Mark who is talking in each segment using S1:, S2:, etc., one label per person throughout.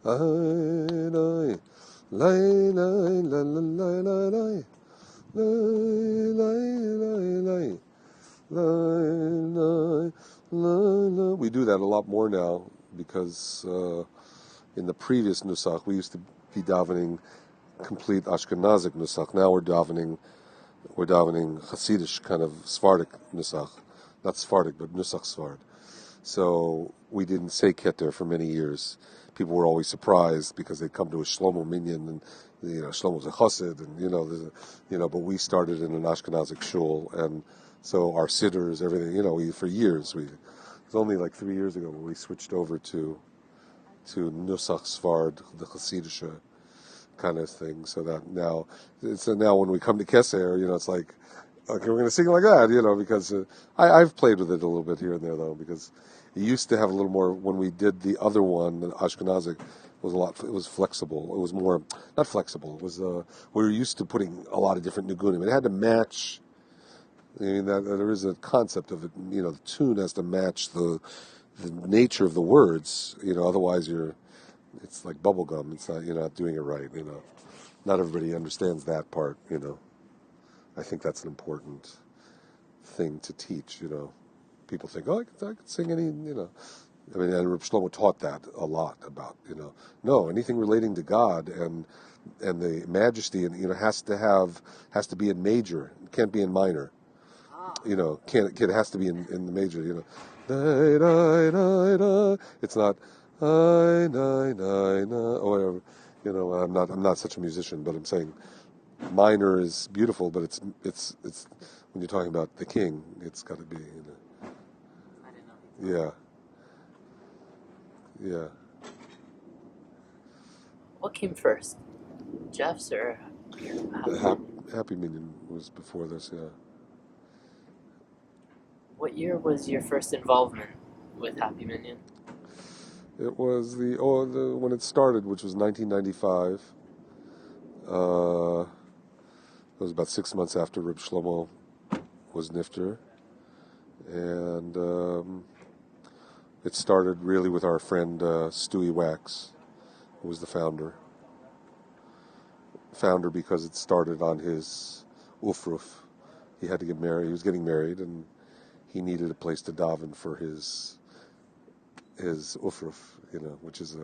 S1: lay, lay, lay, lay, lay, lay, lay, lay. We do that a lot more now because in the previous nusach we used to be davening complete Ashkenazic nusach. Now we're davening Hasidic kind of Sephardic nusach, not Sephardic but nusach Sfard. So we didn't say Keter for many years. People were always surprised because they'd come to a Shlomo minyan and Shlomo's a chassid and but we started in an Ashkenazic shul and so our sidders, everything, for years it was only like 3 years ago when we switched over to nusach Sfard, the Hasidic kind of thing. So that now when we come to Keser, it's like, okay, we're going to sing like that, because I've played with it a little bit here and there though, because it used to have a little more when we did the other one, the Ashkenazic. It was flexible. It was more, not flexible. It was, we were used to putting a lot of different nigunim. It had to match. I mean, there is a concept of it. The tune has to match the nature of the words. Otherwise it's like bubble gum. It's not, you're not doing it right. Not everybody understands that part. I think that's an important thing to teach. People think, I could sing any. I mean, and Reb Shlomo taught that a lot about. No, anything relating to God and the majesty and has to be in major. It can't be in minor. It has to be in the major. It's not or whatever. I'm not such a musician, but I'm saying minor is beautiful, but it's when you're talking about the king, it's got to be.
S2: I didn't know.
S1: Yeah.
S2: What came first, Jeff's or
S1: Happy Minyan was before this. Yeah.
S2: What year was your first involvement with Happy Minyan?
S1: It was when it started, which was 1995. It was about 6 months after Reb Shlomo was nifter, and it started really with our friend Stewie Wax, who was the founder. Founder because it started on his ufruf. He had to get married. He was getting married, and he needed a place to daven for his ufruf, which is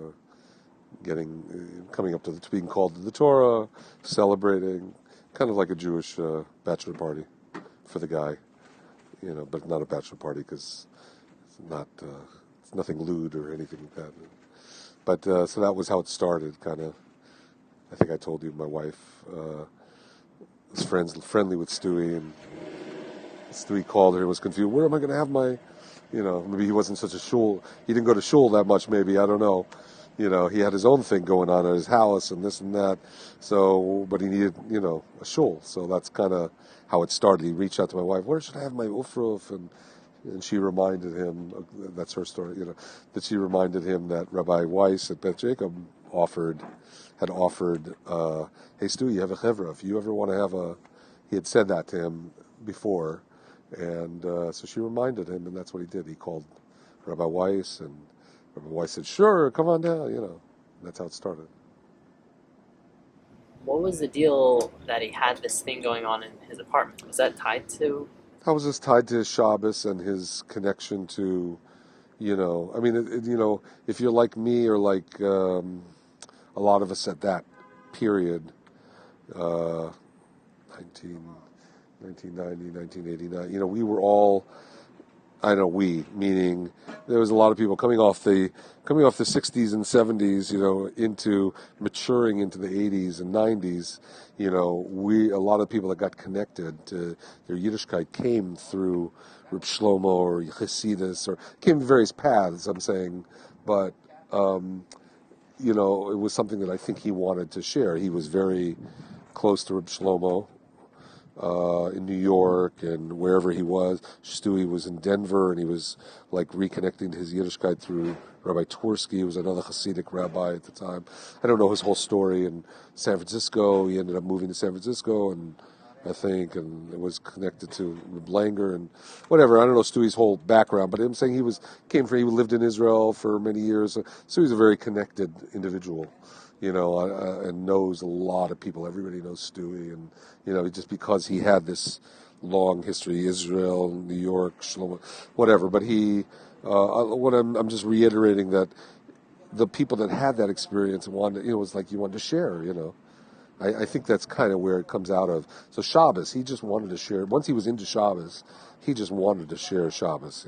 S1: coming up to being called to the Torah, celebrating, kind of like a Jewish bachelor party for the guy, but not a bachelor party because it's nothing lewd or anything like that. But so that was how it started, kind of. I think I told you my wife was friendly with Stewie, and Stewie called her and was confused. Where am I going to have my, maybe he wasn't such a shul. He didn't go to shul that much, maybe. I don't know. He had his own thing going on at his house and this and that. So, but he needed, a shul. So that's kind of how it started. He reached out to my wife. Where should I have my ufruf? And she reminded him, that's her story, that she reminded him that Rabbi Weiss at Beth Jacob had offered, hey Stu, you have a chevra. If you ever want to have he had said that to him before, and so she reminded him, and that's what he did. He called Rabbi Weiss, and Rabbi Weiss said, sure, come on down, That's how it started.
S2: What was the deal that he had this thing going on in his apartment? Was that tied to?
S1: That was just tied to his Shabbos and his connection to, if you're like me or like a lot of us at that period, 1990, 1989, we were all, meaning there was a lot of people coming off the 60s and 70s, into maturing into the 80s and 90s. A lot of people that got connected to their Yiddishkeit came through Reb Shlomo or Chassidus, or came various paths, I'm saying, but it was something that I think he wanted to share. He was very close to Reb Shlomo in New York and wherever he was. Stewie was in Denver, and he was like reconnecting to his Yiddishkeit through Rabbi Twersky, who was another Hasidic rabbi at the time. I don't know his whole story. In San Francisco, he ended up moving to San Francisco, and I think, and it was connected to Langer and whatever. I don't know Stewie's whole background, but I'm saying he lived in Israel for many years, so he's a very connected individual, and knows a lot of people. Everybody knows Stewie, and just because he had this long history, Israel, New York, Shlomo, whatever. But I'm just reiterating that the people that had that experience wanted, it was like you wanted to share, I think that's kind of where it comes out of. So Shabbos, he just wanted to share. Once he was into Shabbos, he just wanted to share Shabbos,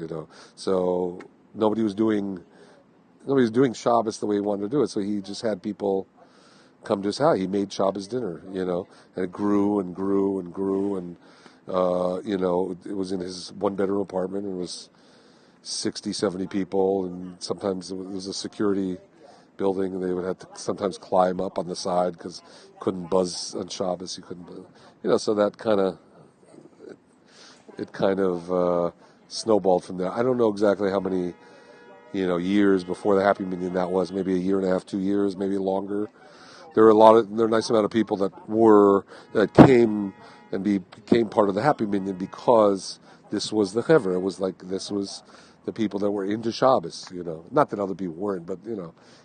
S1: So nobody was doing Shabbos the way he wanted to do it. So he just had people come to his house. He made Shabbos dinner, and it grew and grew and grew. And, it was in his one-bedroom apartment, and it was 60, 70 people. And sometimes it was a security building, and they would have to sometimes climb up on the side because couldn't buzz on Shabbos. You couldn't, so that kind of snowballed from there. I don't know exactly how many, years before the Happy Minyan that was. Maybe a year and a half, 2 years, maybe longer. There were a nice amount of people that came and became part of the Happy Minyan because this was the Chevra. It was like this was the people that were into Shabbos, Not that other people weren't, but,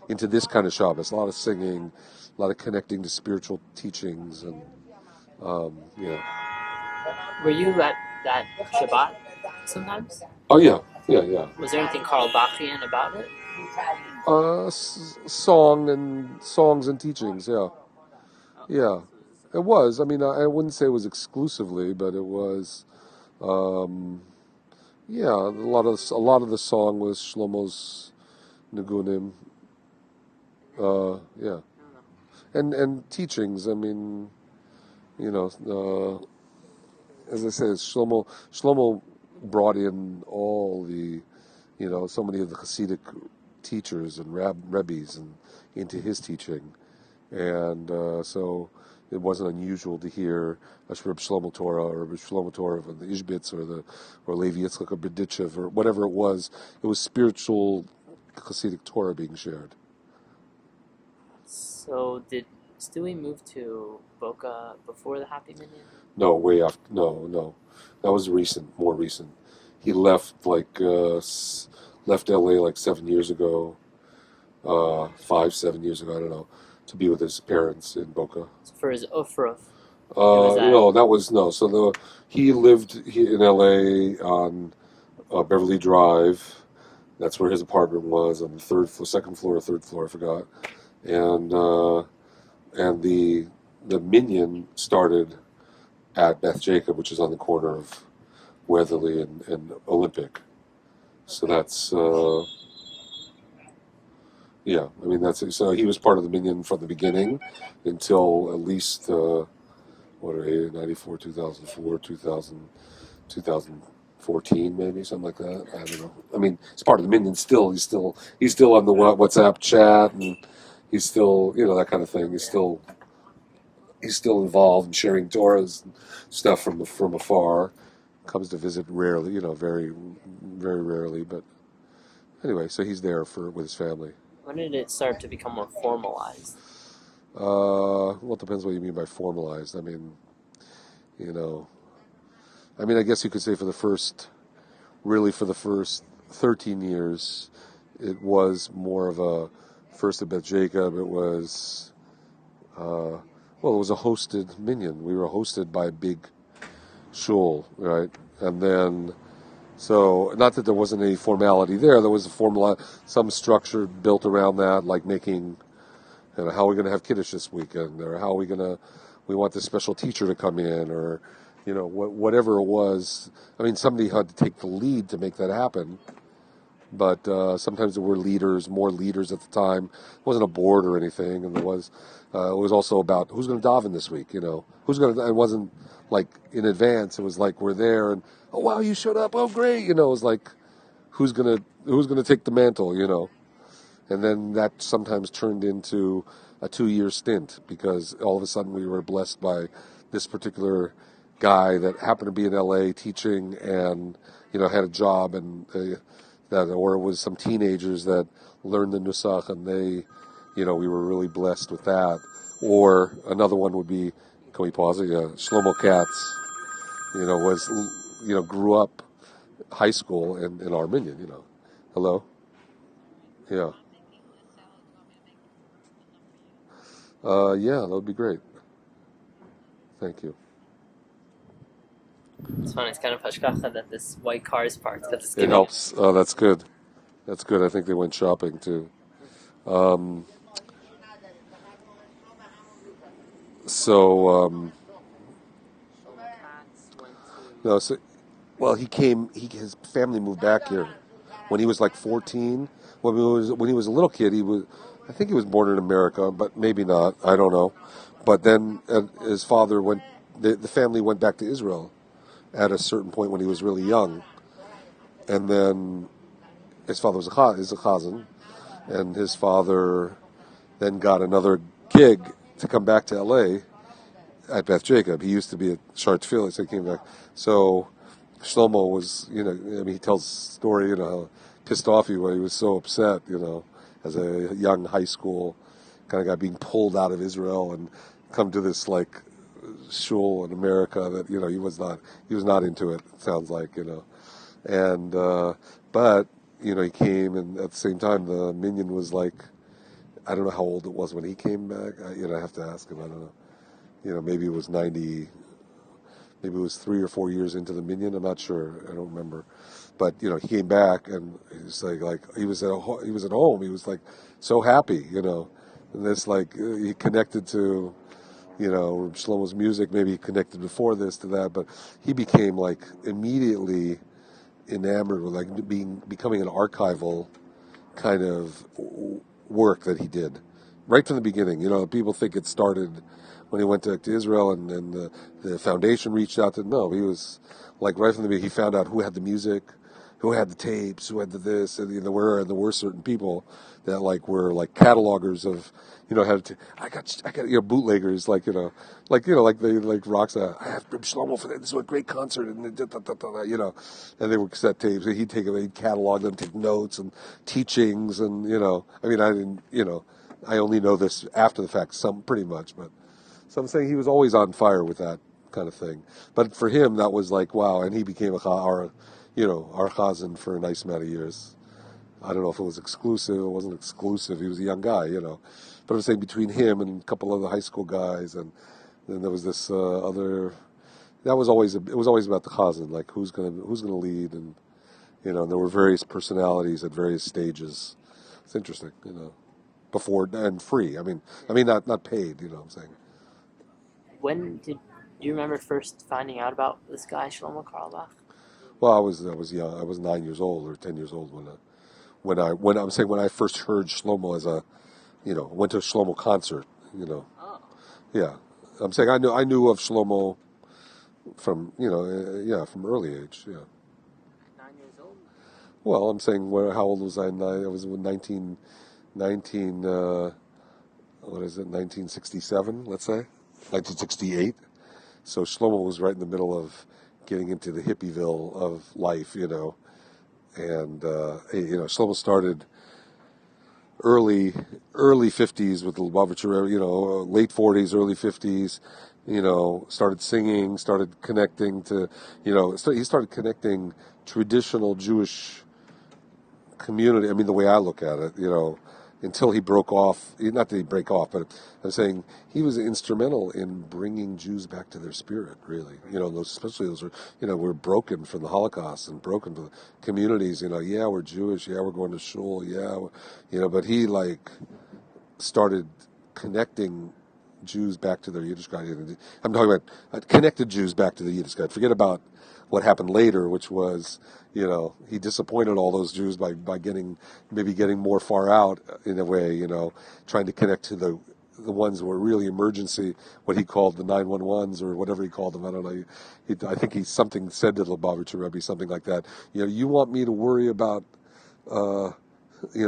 S1: into this kind of Shabbos. A lot of singing, a lot of connecting to spiritual teachings, and,
S2: Were you at that Shabbat sometimes?
S1: Oh, yeah, yeah.
S2: Was there anything Karl Bachian about it?
S1: Songs and teachings, yeah. Yeah, it was. I mean, I wouldn't say it was exclusively, but it was, yeah, a lot of the song was Shlomo's Nigunim, yeah, and teachings. I mean, as I said, Shlomo brought in all the, so many of the Hasidic teachers and rabbis and into his teaching, and so it wasn't unusual to hear a Reb Shlomo Torah or Reb Shlomo Torah from the Ishbitz or Levi Yitzchak or Berditchev or whatever it was. It was spiritual Hasidic Torah being shared.
S2: So did Stewie move to Boca before the Happy Minyan?
S1: No, way after. No, that was more recent. He left left LA like 7 years ago, 7 years ago. I don't know, to be with his parents in Boca.
S2: So for his Ofruf.
S1: No, that was no. So he lived in LA on Beverly Drive. That's where his apartment was on the second floor or third floor, I forgot. And the Minyan started at Beth Jacob, which is on the corner of Weatherly and Olympic. So that's yeah. I mean so he was part of the Minyan from the beginning until at least 94, 2004, 2014, maybe something like that. I don't know. I mean, it's part of the Minyan still. He's still on the WhatsApp chat, and he's still that kind of thing. He's still involved in sharing Torahs and stuff from afar. Comes to visit rarely, very, very rarely. But anyway, so he's there with his family.
S2: When did it start to become more formalized?
S1: Well, it depends what you mean by formalized. I mean, I guess you could say for the first 13 years, it was more of a first at Beth Jacob. It was, it was a hosted minyan. We were hosted by a big shul, right? And then, so not that there wasn't any formality there. There was some structure built around that, like making, how are we going to have Kiddush this weekend, or how are we want this special teacher to come in, or, whatever it was. I mean, somebody had to take the lead to make that happen. But sometimes there were more leaders at the time. It wasn't a board or anything, and it was also about who's going to daven this week. Who's going to. It wasn't like in advance. It was like we're there, and oh wow, you showed up. Oh great, it was like who's going to take the mantle, and then that sometimes turned into a 2-year stint because all of a sudden we were blessed by this particular guy that happened to be in LA teaching and had a job and. Or it was some teenagers that learned the Nusach, and they, we were really blessed with that. Or another one would be Can we pause it? Yeah. Shlomo Katz, grew up high school in Armenian, Hello? Yeah. Yeah, that would be great. Thank you.
S2: It's funny. It's kind of hashkacha that this white car is parked because it's
S1: It
S2: giving.
S1: helps. That's good. That's good. I think they went shopping too. Um, so, no, so, well, he came. His family moved back here when he was like 14. When he was a little kid, he was. I think he was born in America, but maybe not. I don't know. But then his father went. The family went back to Israel at a certain point when he was really young, and then his father is a chazan, and his father then got another gig to come back to L.A. at Beth Jacob. He used to be at Shar Tefillah, so he came back. So Shlomo was, he tells a story, how pissed off he was. He was so upset, as a young high school kind of guy being pulled out of Israel and come to this like shul in America that he was not into it. It sounds like, and but he came, and at the same time the minyan was like, I don't know how old it was when he came back. I have to ask him. I don't know. Maybe it was 90. Maybe it was 3 or 4 years into the minyan. I'm not sure. I don't remember. But he came back, and he was like he was at home. He was like so happy, And this like he connected to, Shlomo's music. Maybe he connected before this to that, but he became like immediately enamored with like becoming an archival kind of work that he did right from the beginning. People think it started when he went to Israel and the foundation reached out to him. No, he was like right from the beginning. He found out who had the music, who had the tapes, who had the this, and there were certain people that like were like catalogers of, I got bootleggers like like they like Roxa. I have Reb Shlomo for that. This was a great concert, and and they were cassette tapes. And he'd catalog them, take notes and teachings, and I mean, I didn't, I only know this after the fact, some pretty much, but so I'm saying he was always on fire with that kind of thing. But for him, that was like wow, and he became our chazan for a nice amount of years. I don't know if it was exclusive. It wasn't exclusive. He was a young guy, But I'm saying between him and a couple other high school guys, and then there was this other. It was always about the chazan, like who's gonna lead, and and there were various personalities at various stages. It's interesting, before and free. I mean not paid. What I'm saying.
S2: When did you remember first finding out about this guy Shlomo Carlebach?
S1: Well, I was young. I was 9 years old or 10 years old when I first heard Shlomo as a, went to a Shlomo concert.
S2: Oh.
S1: Yeah, I'm saying I knew of Shlomo from from early age. Yeah.
S2: 9 years old.
S1: Well, I'm saying how old was I? I was 19 what is it? 1967, let's say, 1968. So Shlomo was right in the middle of getting into the hippieville of life, and Shlomo started early 50s with the Lubavitcher, late 40s, early 50s. Started singing, started connecting to, he started connecting traditional Jewish community. I mean, the way I look at it, until he broke off. Not that he break off, but I'm saying he was instrumental in bringing Jews back to their spirit. Really, especially those were broken from the Holocaust and broken from the communities. Yeah, we're Jewish. Yeah, we're going to shul. Yeah, but he like started connecting Jews back to their Yiddishkeit. I'm talking about connected Jews back to the Yiddishkeit. Forget about what happened later, which was, he disappointed all those Jews by getting more far out in a way, trying to connect to the ones who were really emergency, what he called the 911s or whatever he called them. I don't know. I think he something said to the Lubavitcher Rebbe, something like that. You want me to worry about,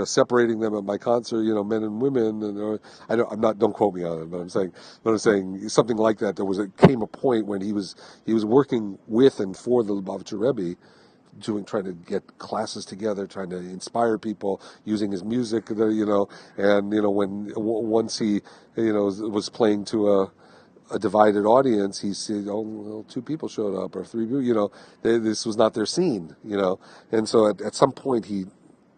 S1: separating them at my concert, men and women, and don't quote me on it, but I'm saying something like that. Came a point when he was working with and for the Lubavitcher Rebbe, trying to get classes together, trying to inspire people using his music, and when once he was playing to a divided audience, he said, "Oh, well, two people showed up, or three people." This was not their scene. And so at some point he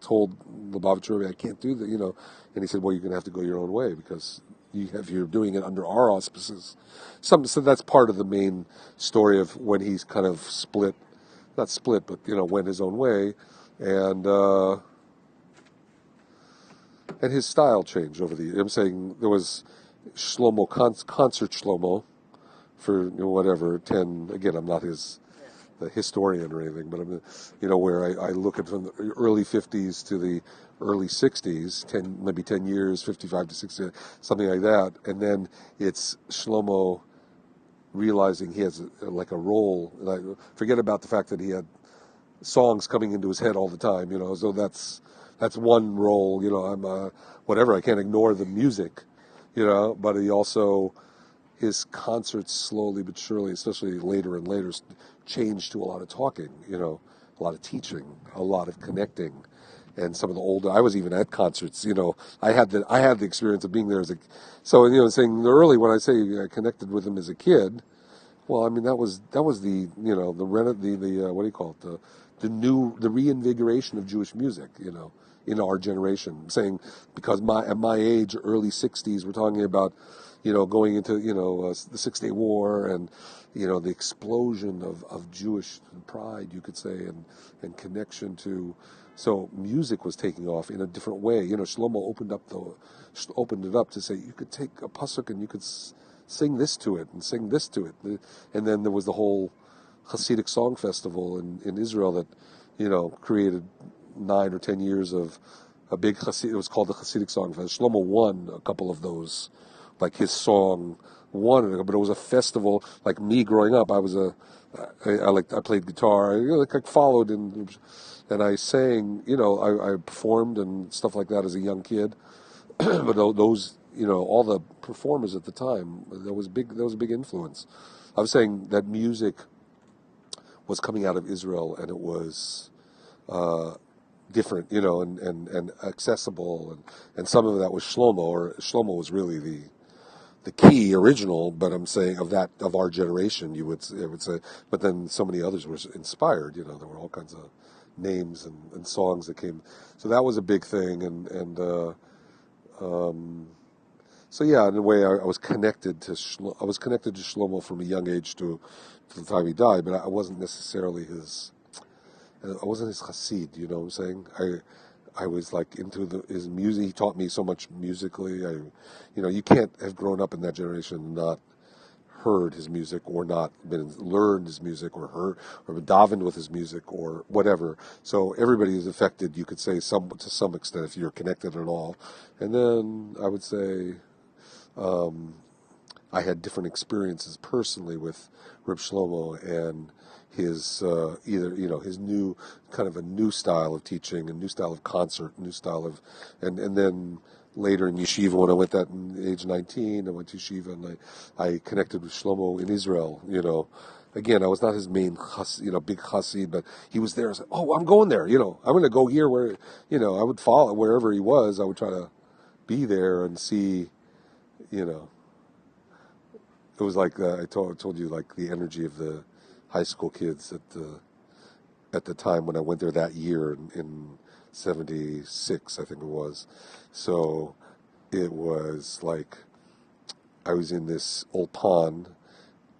S1: told Lubavitch Rebbe, "I can't do that." And he said, "Well, you're going to have to go your own way because you're doing it under our auspices." So that's part of the main story of when he's kind of not split, but went his own way, and his style changed over the years. I'm saying there was Shlomo concert Shlomo for whatever 10. Again, I'm not the historian or anything, but where I look at from the early 50s to the early 60s, maybe 10 years, 55 to 60, something like that, and then it's Shlomo realizing he has a role. And I forget about the fact that he had songs coming into his head all the time. So that's one role. I'm whatever. I can't ignore the music. But he also, his concerts slowly but surely, especially later and later, changed to a lot of talking. A lot of teaching, a lot of connecting. And some of the older, I was even at concerts. I had the experience of being there saying early when I say I connected with him as a kid. Well, I mean that was the what do you call it, the reinvigoration of Jewish music. In our generation, saying because at my age, early 60s, we're talking about going into the 6 Day War and the explosion of Jewish pride, you could say, and connection to. So music was taking off in a different way. Shlomo opened it up to say you could take a pasuk and you could sing this to it and sing this to it, and then there was the whole Hasidic song festival in Israel that created 9 or 10 years of a big It was called the Hasidic Song Festival. Shlomo won a couple of those, like his song won it, but it was a festival. Like me growing up, I played guitar. I followed and I sang. I performed and stuff like that as a young kid. But those, all the performers at the time, there was a big influence. I was saying that music was coming out of Israel, and it was different, and accessible, and some of that was Shlomo, or Shlomo was really the key original, but I'm saying of our generation, I would say, but then so many others were inspired, there were all kinds of names and songs that came, so that was a big thing, so yeah, in a way, I was connected to Shlomo from a young age to the time he died, but I wasn't necessarily I wasn't his Hasid, you know what I'm saying? I was like into his music. He taught me so much musically. You can't have grown up in that generation and not heard his music, or not learned his music, or heard or been davened with his music, or whatever. So everybody is affected, you could say, to some extent, if you're connected at all. And then I would say I had different experiences personally with Reb Shlomo and his his new kind of a new style of teaching, a new style of concert, new style of, and then later in yeshiva, when I went at age 19, I went to yeshiva and I connected with Shlomo in Israel. Again, I was not his main big chassid, but he was there. I was like, oh, I'm going there. I'm going to go here where I would follow wherever he was. I would try to be there and see. It was like I told you, like the energy of the high school kids at the time when I went there that year in 76, I think it was. So it was like I was in this old pond,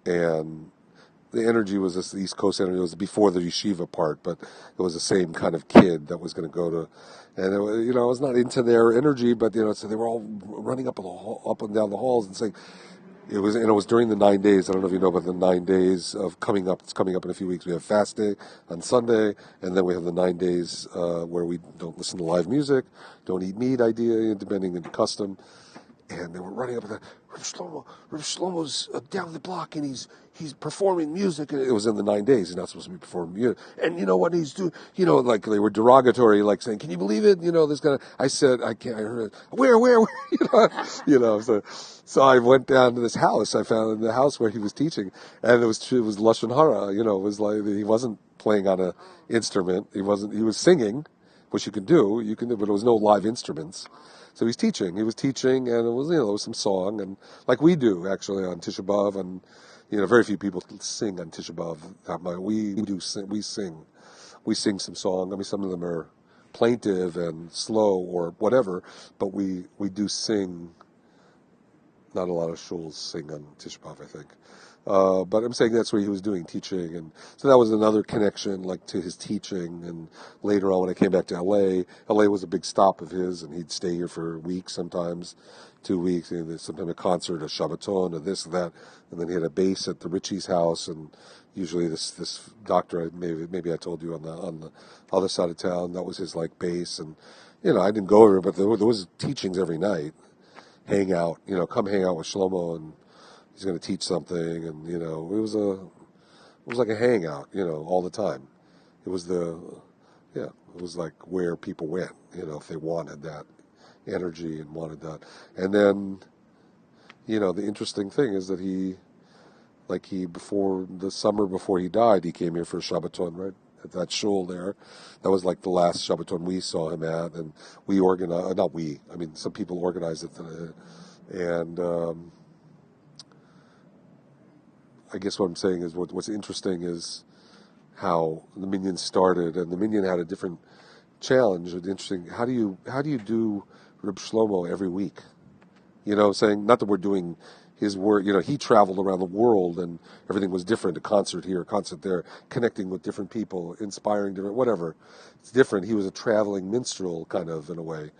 S1: and the energy was the East Coast energy. It was before the yeshiva part, but it was the same kind of kid that was going to go to, and I was not into their energy, but so they were all running up and down the halls and saying. It was during the 9 days. I don't know if you know about the 9 days of coming up. It's coming up in a few weeks. We have fast day on Sunday, and then we have the 9 days where we don't listen to live music, don't eat meat, depending on the custom. And they were running up and Reb Shlomo's down the block, and he's performing music. And it was in the 9 days. He's not supposed to be performing music. And you know what he's doing? Like they were derogatory, like saying, "Can you believe it?" This kind of. I said, "I can't." I heard it. Where? So I went down to this house. I found the house where he was teaching, and it was lashon hara. It was like he wasn't playing on an instrument. He was singing, which you can do, but it was no live instruments. So he's teaching. He was teaching, and it was there was some song, and like we do actually on Tisha B'av, and very few people sing on Tisha B'av. We do sing. We sing some song. I mean, some of them are plaintive and slow or whatever, but we do sing. Not a lot of shuls sing on Tisha B'av, I think. But I'm saying that's what he was doing, teaching. And so that was another connection, like, to his teaching. And later on, when I came back to LA was a big stop of his, and he'd stay here for weeks sometimes, 2 weeks. And sometimes a concert, a Shabbaton, or this, that. And then he had a base at the Ritchie's house, and usually this doctor, maybe I told you, on the other side of town, that was his, like, base. And, I didn't go over, but there was teachings every night. Hang out, come hang out with Shlomo, and he's going to teach something, and it was like a hangout, all the time. It was it was like where people went, if they wanted that energy and wanted that. And then, the interesting thing is that before the summer before he died, he came here for a Shabbaton, right? At that shul there. That was like the last Shabbaton we saw him at, and we organized, not we, I mean, some people organized it, and I guess what I'm saying is what's interesting is how the minyan started, and the minyan had a different challenge. Interesting, how do you do Reb Shlomo every week? Saying, not that we're doing his work, he traveled around the world and everything was different, a concert here, a concert there, connecting with different people, inspiring different, whatever. It's different. He was a traveling minstrel, kind of, in a way.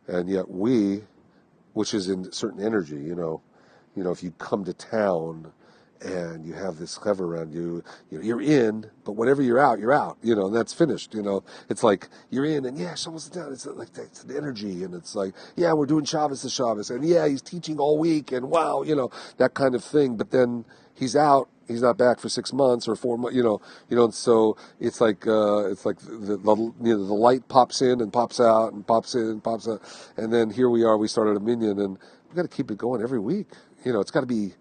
S1: And yet which is in certain energy, if you come to town and you have this clever around you, you're in, but whenever you're out, and that's finished, It's like, you're in, and yeah, Shabbos down, it's like, it's an energy, and it's like, yeah, we're doing Shabbos to Shabbos, and yeah, he's teaching all week, and wow, that kind of thing, but then he's out, he's not back for 6 months or 4 months, and so it's like the light pops in and pops out, and pops in and pops out, and then here we are, we started a minyan, and we've got to keep it going every week, it's got to be.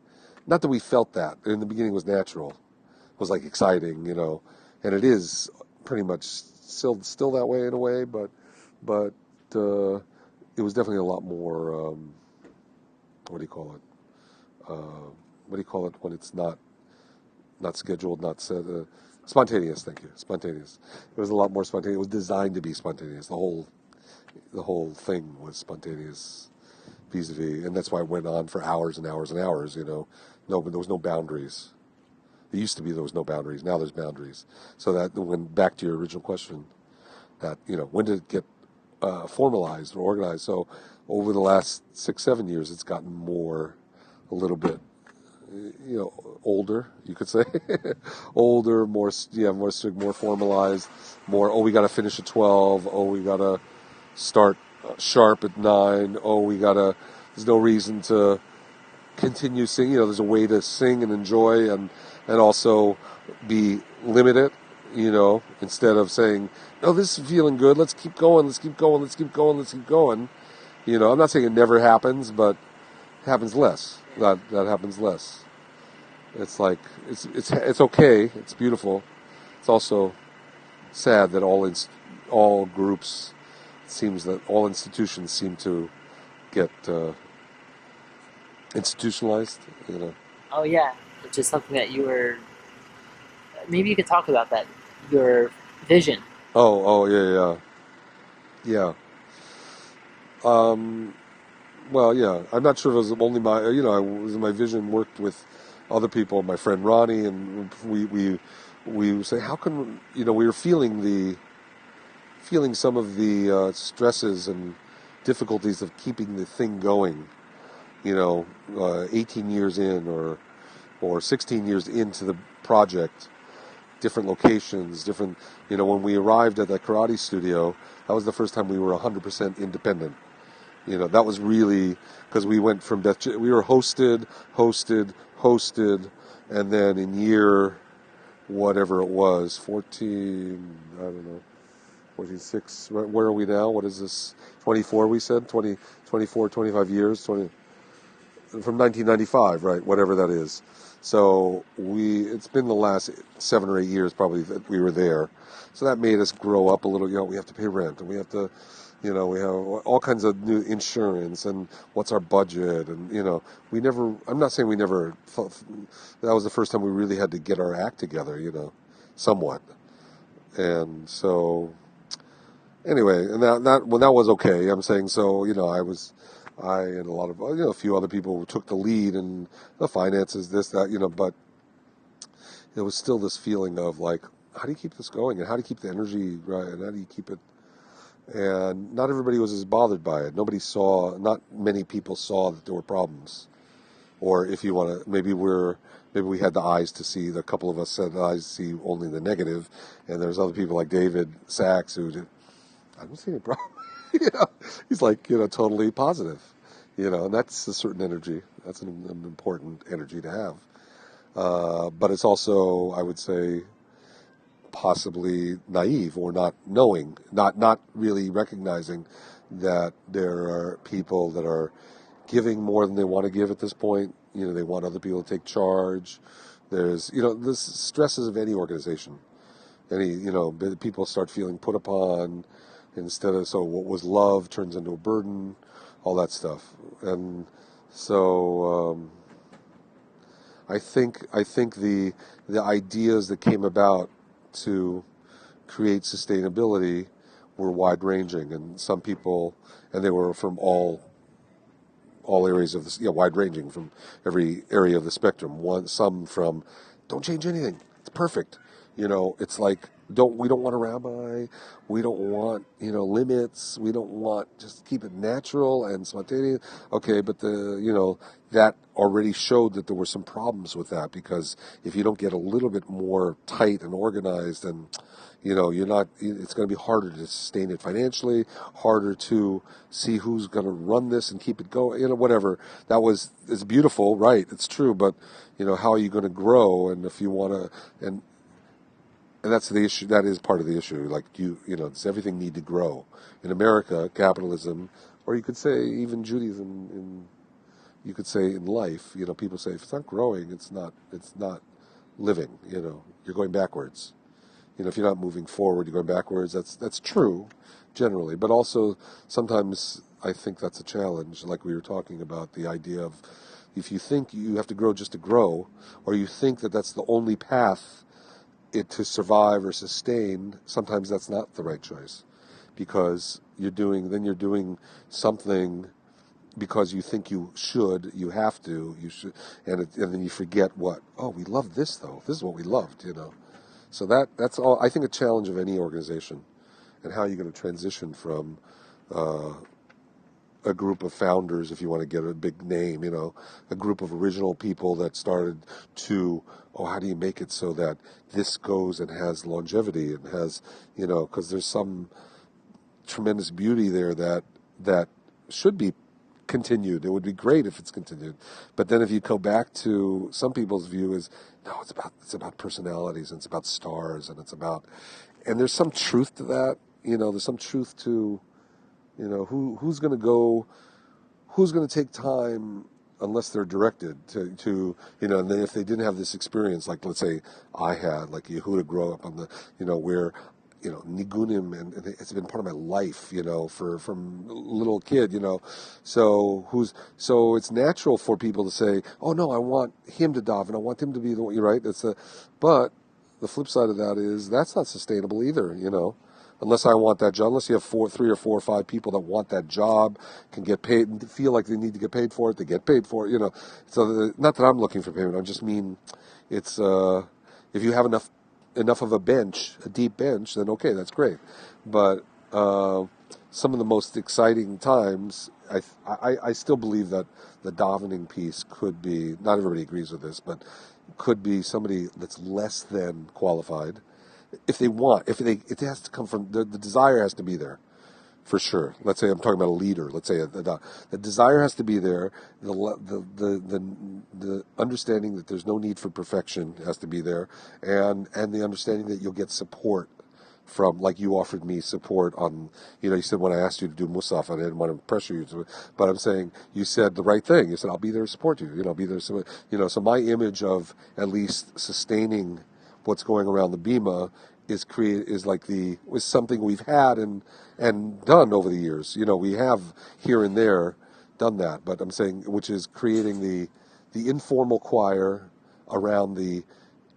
S1: Not that we felt that. In the beginning it was natural. It was like exciting, and it is pretty much still that way in a way, but it was definitely a lot more, what do you call it? What do you call it when it's not scheduled, not set? Spontaneous, thank you. Spontaneous. It was a lot more spontaneous. It was designed to be spontaneous. The whole thing was spontaneous. Vis-a-vis, and that's why it went on for hours and hours and hours, No, but there was no boundaries. It used to be there was no boundaries. Now there's boundaries. So that, when back to your original question, that, when did it get formalized or organized? So over the last 6-7 years, it's gotten a little bit, older, you could say. Older, more strict, more formalized, more, we got to finish at 12, we got to start sharp at 9, there's no reason to continue singing, there's a way to sing and enjoy and also be limited, instead of saying, no, this is feeling good, let's keep going, I'm not saying it never happens, but it happens less. That happens less. It's like, it's okay, it's beautiful. It's also sad that all groups, it seems that all institutions seem to get institutionalized,
S2: Oh yeah, which is something that you were. Maybe you could talk about that. Your vision.
S1: Oh, yeah. Well, yeah. I'm not sure if it was only my vision worked with other people. My friend Ronnie, and we say, how can we were feeling some of the stresses and difficulties of keeping the thing going. 18 years in or 16 years into the project, different locations, different, when we arrived at the karate studio, that was the first time we were 100% independent. That was really, because we went from we were hosted, and then in year, whatever it was, 14, I don't know, 46, where are we now? What is this? 24, we said? 24, 25 years, from 1995, right? Whatever that is. So it's been the last 7 or 8 years probably that we were there. So that made us grow up a little. We have to pay rent, and we have to We have all kinds of new insurance and what's our budget, and we never. I'm not saying we never. That was the first time we really had to get our act together, somewhat. And so anyway, and that when that was okay. I'm saying so. I and a lot of a few other people took the lead in the finances, this that but there was still this feeling of like, how do you keep this going, and how do you keep the energy right, and how do you keep it. And not everybody was as bothered by it. Not many people saw that there were problems. Or if you want to, maybe we had the eyes to see, the couple of us had the eyes to see only the negative, and there's other people like David Sachs who did, I don't see any problem. He's like, totally positive, and that's a certain energy. That's an important energy to have. But it's also, I would say, possibly naive or not knowing, not really recognizing that there are people that are giving more than they want to give at this point. They want other people to take charge. There's, the stresses of any organization. People start feeling put upon instead of, so what was love turns into a burden, all that stuff. And so, I think the ideas that came about to create sustainability were wide ranging, and some people, and they were from all areas of this, wide ranging from every area of the spectrum. Some from don't change anything, it's perfect. It's like we don't want a rabbi, we don't want limits, we don't want, just keep it natural and spontaneous. Okay, but that already showed that there were some problems with that, because if you don't get a little bit more tight and organized, and it's going to be harder to sustain it financially, harder to see who's going to run this and keep it going, whatever. It's beautiful, right? It's true, but how are you going to grow? And if you want to, and that's the issue. That is part of the issue. Like does everything need to grow? In America, capitalism, or you could say even Judaism, you could say in life, people say if it's not growing, it's not living. You're going backwards. If you're not moving forward, you're going backwards. That's true, generally, but also sometimes I think that's a challenge. Like we were talking about, the idea of if you think you have to grow just to grow, or you think that that's the only path to survive or sustain, sometimes that's not the right choice, because you're doing something because you think you should, you have to, you should, and then you forget we love this though. This is what we loved, So that's all. I think a challenge of any organization, and how you're going to transition from a group of founders, if you want to get a big name, a group of original people that started to, how do you make it so that this goes and has longevity and has, because there's some tremendous beauty there that should be continued. It would be great if it's continued. But then if you go back to some people's view is, no, it's about personalities, and it's about stars, and and there's some truth to that. There's some truth to, who's going to go, who's going to take time unless they're directed to and then if they didn't have this experience, like let's say I had, like Yehuda grew up on the, where, nigunim, and it's been part of my life, from little kid, so it's natural for people to say, oh no, I want him to daven, I want him to be the one, right? But the flip side of that is that's not sustainable either, unless I want that job, unless you have 3 or 4 or 5 people that want that job, can get paid and feel like they need to get paid for it, they get paid for it, So not that I'm looking for payment, I just mean it's, if you have enough of a bench, a deep bench, then okay, that's great. But some of the most exciting times, I still believe that the davening piece could be, not everybody agrees with this, but could be somebody that's less than qualified. If it has to come from, the desire has to be there, for sure. Let's say I'm talking about a leader. Let's say the desire has to be there. The understanding that there's no need for perfection has to be there, and the understanding that you'll get support from, like you offered me support on, you said when I asked you to do Musaf, I didn't want to pressure you to, but I'm saying you said the right thing. You said I'll be there to support you. I'll be there to, so my image of at least sustaining what's going around the bima was something we've had and done over the years. We have here and there done that, but I'm saying which is creating the informal choir around the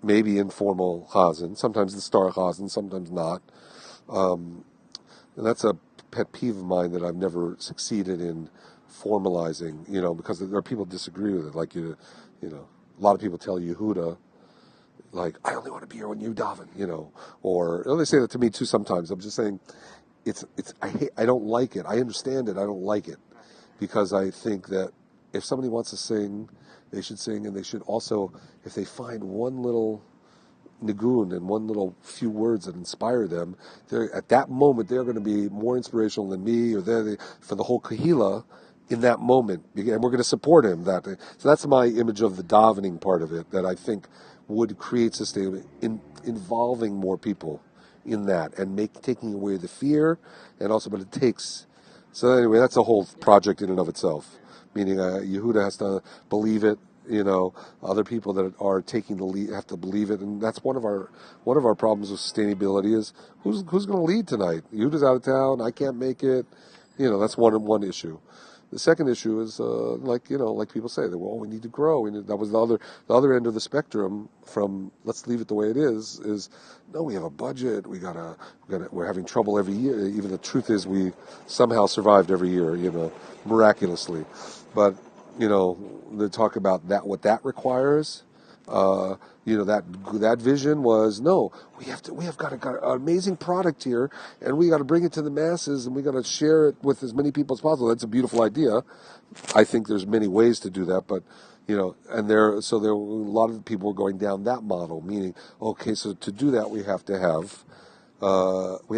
S1: maybe informal chazan, sometimes the star chazan, sometimes not. And that's a pet peeve of mine that I've never succeeded in formalizing, because there are people who disagree with it. Like, a lot of people tell Yehuda, like, I only want to be here when you daven, or they say that to me too sometimes. I'm just saying, I don't like it. I understand it. I don't like it because I think that if somebody wants to sing, they should sing, and they should also, if they find one little nigun and one little few words that inspire them, at that moment they're going to be more inspirational than me or for the whole kahila in that moment, and we're going to support him. So that's my image of the davening part of it that I think would create sustainability involving more people in that and taking away the fear, and also, but it takes. So anyway, that's a whole project in and of itself. Meaning, Yehuda has to believe it. Other people that are taking the lead have to believe it, and that's one of our problems with sustainability is who's going to lead tonight. Yehuda's out of town. I can't make it. That's one issue. The second issue is like people say that we need to grow. That was the other end of the spectrum from let's leave it the way it is. Is no, we have a budget. We're having trouble every year. Even the truth is we somehow survived every year. Miraculously, but they talk about that what that requires. That vision was no. We have got an amazing product here, and we got to bring it to the masses, and we got to share it with as many people as possible. That's a beautiful idea. I think there's many ways to do that, but there were a lot of people were going down that model, meaning okay, so to do that we have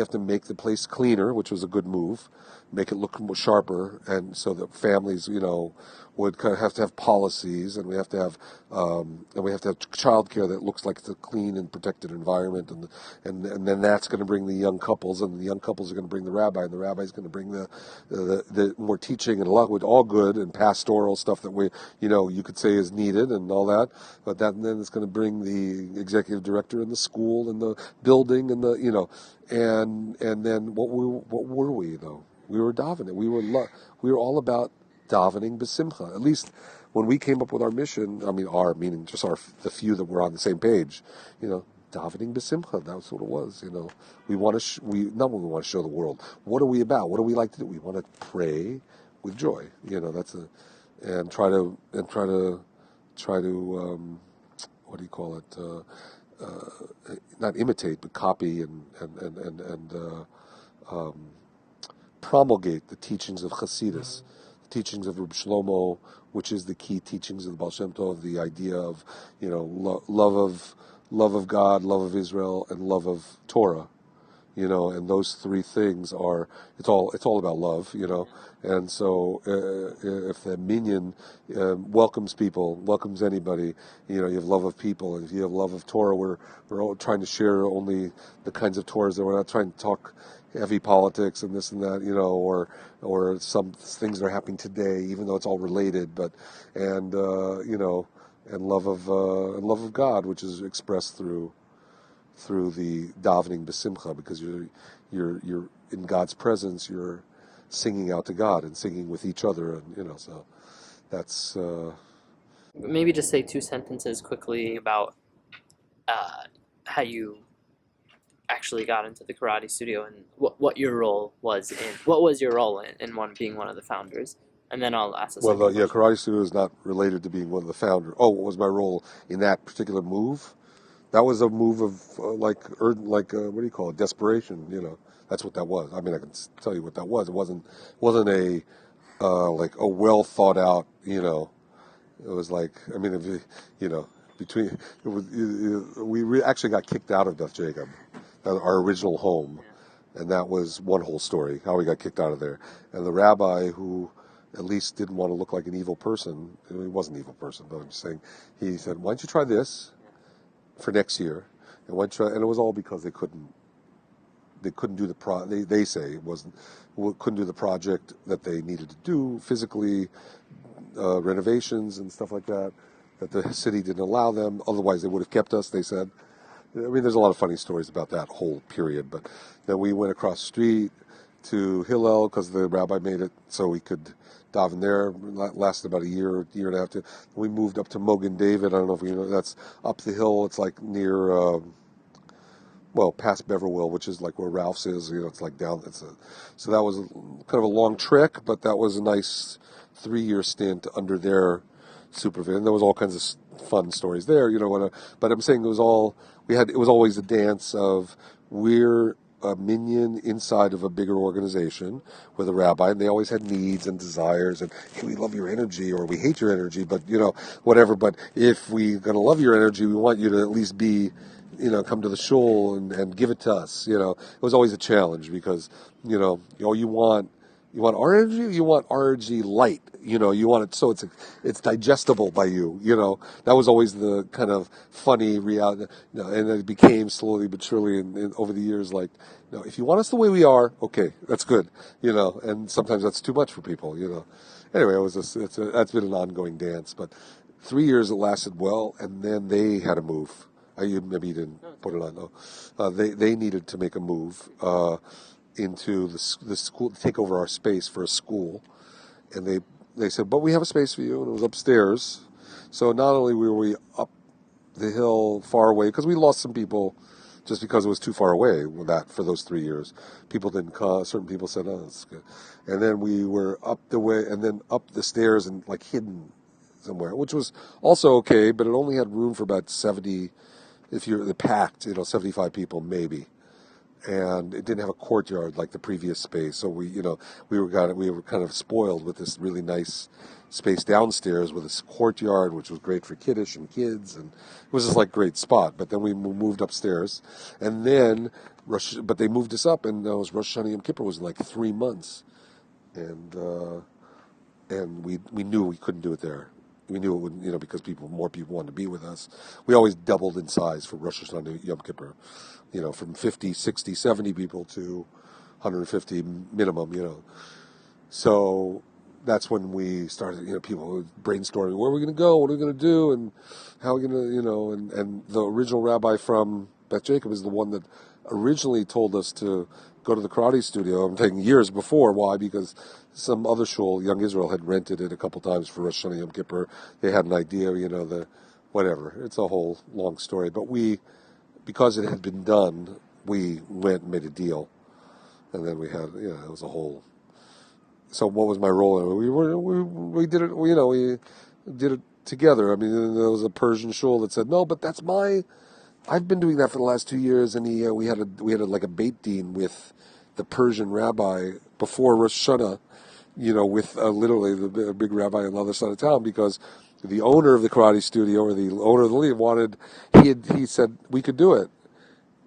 S1: to make the place cleaner, which was a good move, make it look more sharper, and so that families, would kind of have to have policies, and we have to have childcare that looks like it's a clean and protected environment, and then that's going to bring the young couples, and the young couples are going to bring the rabbi, and the rabbi is going to bring the more teaching and a lot with all good and pastoral stuff that you could say is needed and all that, but then it's going to bring the executive director and the school and the building and and then what were we though? We were davening. We were all about davening b'simcha. At least when we came up with our mission, meaning just the few that were on the same page, davening b'simcha. That's what it was. We want to not what we want to show the world. What are we about? What do we like to do? We want to pray with joy. And try to what do you call it? Not imitate, but copy and promulgate the teachings of Hasidus, the teachings of Reb Shlomo, which is the key teachings of the Baal Shem Tov, the idea of love of God, love of Israel, and love of Torah. And those three things it's all about love, and so if the minyan welcomes people, welcomes anybody, you have love of people, and if you have love of Torah, we're all trying to share only the kinds of Torahs that we're not trying to talk heavy politics and this and that, or some things that are happening today, even though it's all related, but and love of God, which is expressed through the davening b'simcha, because you're in God's presence, you're singing out to God and singing with each other, and so that's.
S2: Maybe just say 2 sentences quickly about how you actually got into the karate studio and what your role was in being one of the founders, and then I'll ask the second question.
S1: Karate studio is not related to being one of the founders. Oh, what was my role in that particular move? That was a move of what do you call it? Desperation. That's what that was. I can tell you what that was. It wasn't a a well thought out. It was between it was we actually got kicked out of Beth Jacob, our original home, and that was one whole story how we got kicked out of there. And the rabbi who at least didn't want to look like an evil person. He wasn't an evil person, but I'm just saying. He said, "Why don't you try this for next year?" And it was all because they couldn't do the they say couldn't do the project that they needed to do physically, renovations and stuff like that the city didn't allow them. Otherwise they would have kept us, they said. I mean, there's a lot of funny stories about that whole period. But then we went across the street to Hillel because the rabbi made it so we could daven there. Lasted about a year and a half. We moved up to Mogan David. I don't know if you know. That's up the hill. It's like near, past Beverville, which is like where Ralph's is. It's like down. So that was kind of a long trek, but that was a nice 3-year stint under their supervision. There was all kinds of fun stories there. But I'm saying it was all we had. It was always a dance of we're a minion inside of a bigger organization with a rabbi, and they always had needs and desires, and hey, we love your energy or we hate your energy, but whatever. But if we're going to love your energy, we want you to at least be, come to the shul and give it to us. It was always a challenge because you want our energy, you want our energy light. You want it so it's digestible by you. That was always the kind of funny reality. And it became slowly but surely over the years like, if you want us the way we are, okay, that's good. And sometimes that's too much for people. Anyway, that's been an ongoing dance. But 3 years it lasted well, and then they had to move. Maybe you didn't put it on. No, they needed to make a move. Into the school to take over our space for a school, and they said, but we have a space for you, and it was upstairs. So not only were we up the hill far away, because we lost some people just because it was too far away for those 3 years. People didn't come. Certain people said, oh, that's good. And then we were up the way, and then up the stairs and like hidden somewhere, which was also okay, but it only had room for about 70, if you're packed, 75 people maybe. And it didn't have a courtyard like the previous space, so we were kind of spoiled with this really nice space downstairs with this courtyard, which was great for kiddush and kids, and it was just like great spot. But then we moved upstairs, and then but they moved us up, and it was Rosh Hashanah Yom Kippur was in like 3 months, and we knew we couldn't do it there. We knew it wouldn't, because more people wanted to be with us. We always doubled in size for Rosh Hashanah Yom Kippur, from 50, 60, 70 people to 150 minimum, So that's when we started, people brainstorming, where are we going to go? What are we going to do? And how are we going to, and the original rabbi from Beth Jacob is the one that originally told us to go to the karate studio. I'm taking years before. Why? Because some other shul, Young Israel, had rented it a couple times for Rosh Hashanah Yom Kippur. They had an idea, whatever. It's a whole long story. But because it had been done, we went and made a deal. And then we had, it was a whole. So what was my role in it? We did it, we did it together. I mean, there was a Persian shul that said, no, but that's I've been doing that for the last 2 years, and we had like a Beit Din with the Persian rabbi before Rosh Hashanah, with literally the big rabbi on the other side of town, because the owner of the karate studio or the owner of the league he said we could do it,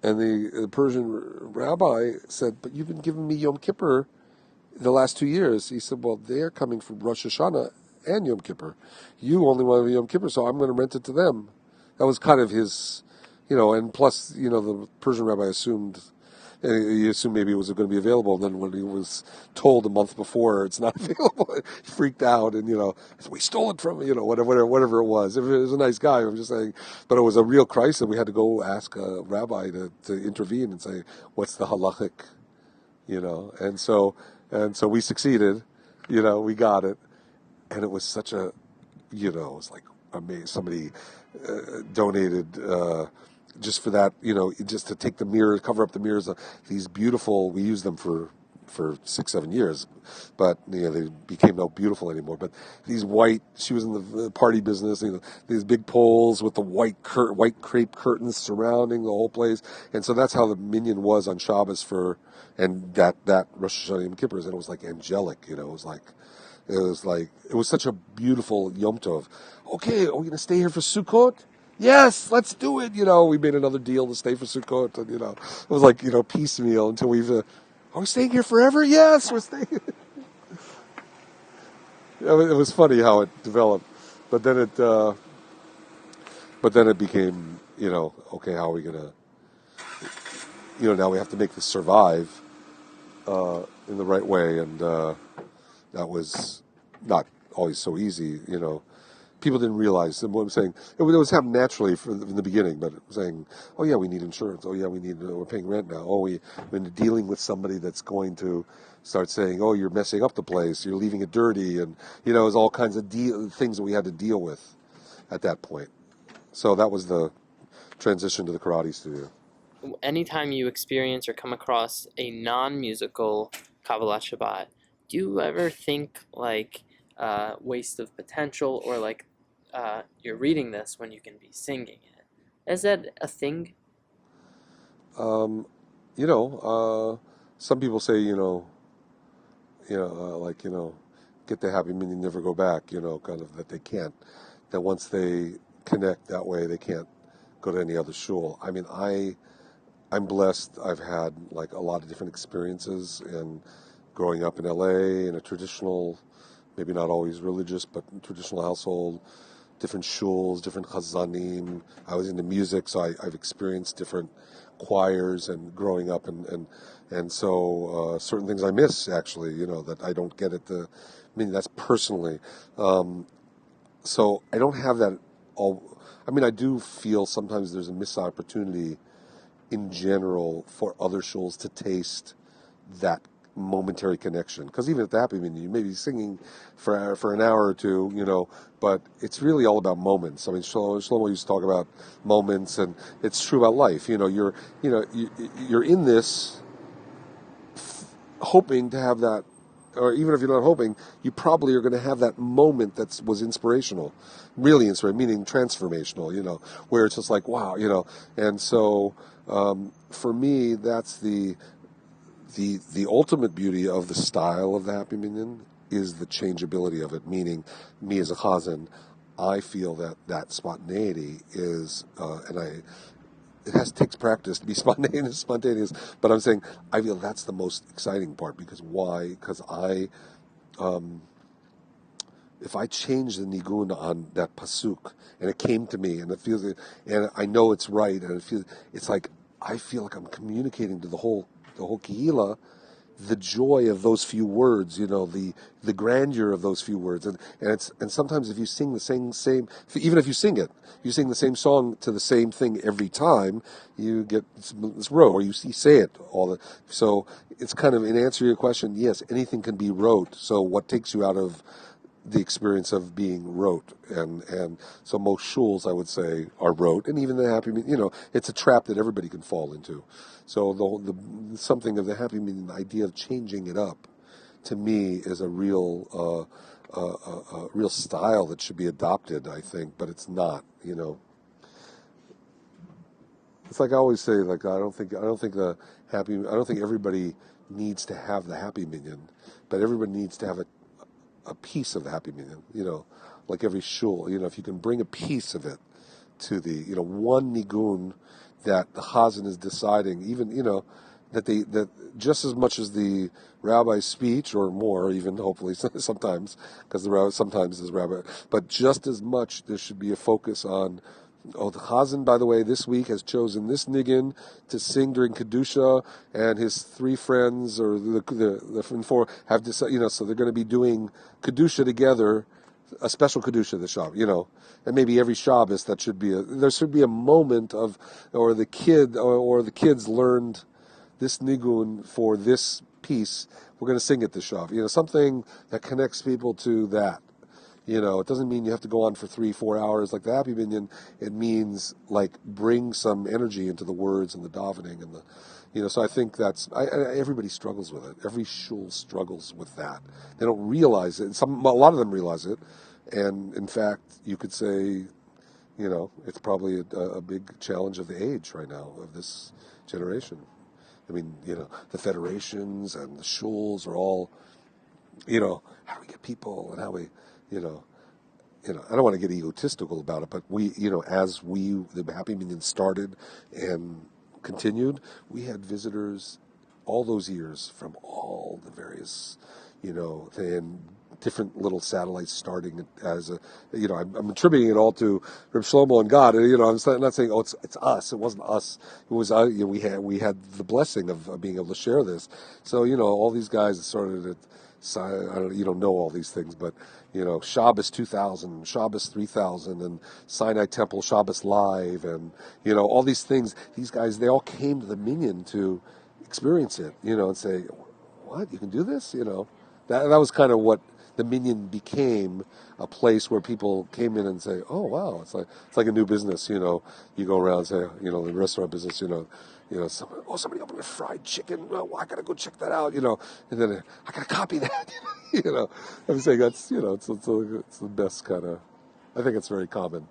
S1: and the Persian rabbi said, but you've been giving me Yom Kippur the last 2 years. He said, well, they're coming from Rosh Hashanah and Yom Kippur. You only want Yom Kippur, so I'm going to rent it to them. That was kind of his. And plus, the Persian rabbi assumed, he assumed maybe it was going to be available. And then when he was told a month before it's not available, he freaked out and, said, we stole it from, whatever it was. If it was a nice guy, I'm just saying. But it was a real crisis. We had to go ask a rabbi to intervene and say, what's the halachic, And so we succeeded, we got it. And it was such a, it was like amazing. Somebody donated just for that, just to take the mirrors, cover up the mirrors. These beautiful, we used them for 6-7 years, but they became not beautiful anymore. But these white, she was in the party business. These big poles with the white crepe curtains surrounding the whole place, and so that's how the minyan was on Shabbos and that Rosh Hashanah Yom Kippur, and it was like angelic. It was such a beautiful Yom Tov. Okay, are we going to stay here for Sukkot? Yes, let's do it. We made another deal to stay for Sukkot, and it was like piecemeal until we've. Are we staying here forever? Yes, we're staying. It was funny how it developed, but then it became okay. How are we gonna? Now we have to make this survive in the right way, and that was not always so easy. people didn't realize. And what I'm saying, it was happening naturally from the beginning, but saying, oh yeah, we need insurance. Oh yeah, we're paying rent now. Oh, when you're dealing with somebody that's going to start saying, oh, you're messing up the place, you're leaving it dirty, and there's all kinds of things that we had to deal with at that point. So that was the transition to the karate studio.
S2: Anytime you experience or come across a non-musical Kabbalah Shabbat, do you ever think like waste of potential, or like you're reading this when you can be singing it? Is that a thing?
S1: Um, some people say, get the happy meaning, never go back, kind of that they can't, that once they connect that way, they can't go to any other shul. I mean, I'm blessed. I've had like a lot of different experiences, and growing up in LA in a traditional, maybe not always religious, but traditional household, different shuls, different chazanim. I was into music, so I've experienced different choirs and growing up, and so certain things I miss actually, that I don't get at the. I mean, that's personally. So I don't have that all. I mean, I do feel sometimes there's a missed opportunity in general for other shuls to taste that momentary connection. Because even at the Happy Minyan, you may be singing for an hour or two, but it's really all about moments. I mean, Shlomo used to talk about moments, and it's true about life. You're in this hoping to have that, or even if you're not hoping, you probably are going to have that moment that was inspirational, really inspirational, meaning transformational, where it's just like, wow, and so for me, that's the ultimate beauty of the style of the Happy Minyan is the changeability of it, meaning me as a chazan, I feel that spontaneity is, it takes practice to be spontaneous, but I'm saying I feel that's the most exciting part, because why? Because if I change the nigun on that pasuk, and it came to me, and it feels, and I know it's right, and it's like, I feel like I'm communicating to the whole kehila the joy of those few words, the grandeur of those few words, and sometimes if you sing the same, even if you sing the same song to the same thing every time, you get this rote, or you say it so it's kind of, in answer to your question, yes, anything can be rote. So what takes you out of the experience of being rote, and so most shuls, I would say, are rote, and even the Happy Minyan, it's a trap that everybody can fall into. So the something of the Happy Minyan, the idea of changing it up, to me, is a real real style that should be adopted, I think, but it's not. It's like I always say, like I don't think everybody needs to have the Happy Minyan, but everybody needs to have a piece of the Happy Minyan, like every shul, if you can bring a piece of it to the, one nigun that the chazan is deciding, even, that just as much as the rabbi's speech, or more even, hopefully, sometimes, because the rabbi sometimes is rabbi, but just as much there should be a focus on, oh, the chazan, by the way, this week has chosen this nigun to sing during Kedusha, and his three friends, or the four, have decided, so they're going to be doing Kedusha together, a special Kedusha this Shabbos, and maybe every Shabbos there should be a moment of, or the kids learned this nigun for this piece, we're going to sing it this Shabbos, something that connects people to that. It doesn't mean you have to go on for 3-4 hours like the Happy Minyan. It means like bring some energy into the words and the davening and the, so I think everybody struggles with it. Every shul struggles with that. They don't realize it. A lot of them realize it, and in fact, you could say, it's probably a big challenge of the age right now, of this generation. I mean, the federations and the shuls are all, how do we get people, and how we, I don't want to get egotistical about it, but we, as the Happy Minyan started and continued, we had visitors all those years from all the various, and different little satellites starting as a, I'm attributing it all to Reb Shlomo and God. I'm not saying, oh, it's us. It wasn't us. It was, we had the blessing of being able to share this. So, all these guys that started you don't know all these things, but Shabbos 2000, Shabbos 3000, and Sinai Temple Shabbos Live, and all these things. These guys, they all came to the minyan to experience it, and say, "What? You can do this?" That was kind of what the minyan became, a place where people came in and say, "Oh wow, it's like a new business." You go around and say, the restaurant business, somebody opened a fried chicken. Oh, I gotta go check that out. And then I gotta copy that. I'm saying that's it's the best kind of. I think it's very common.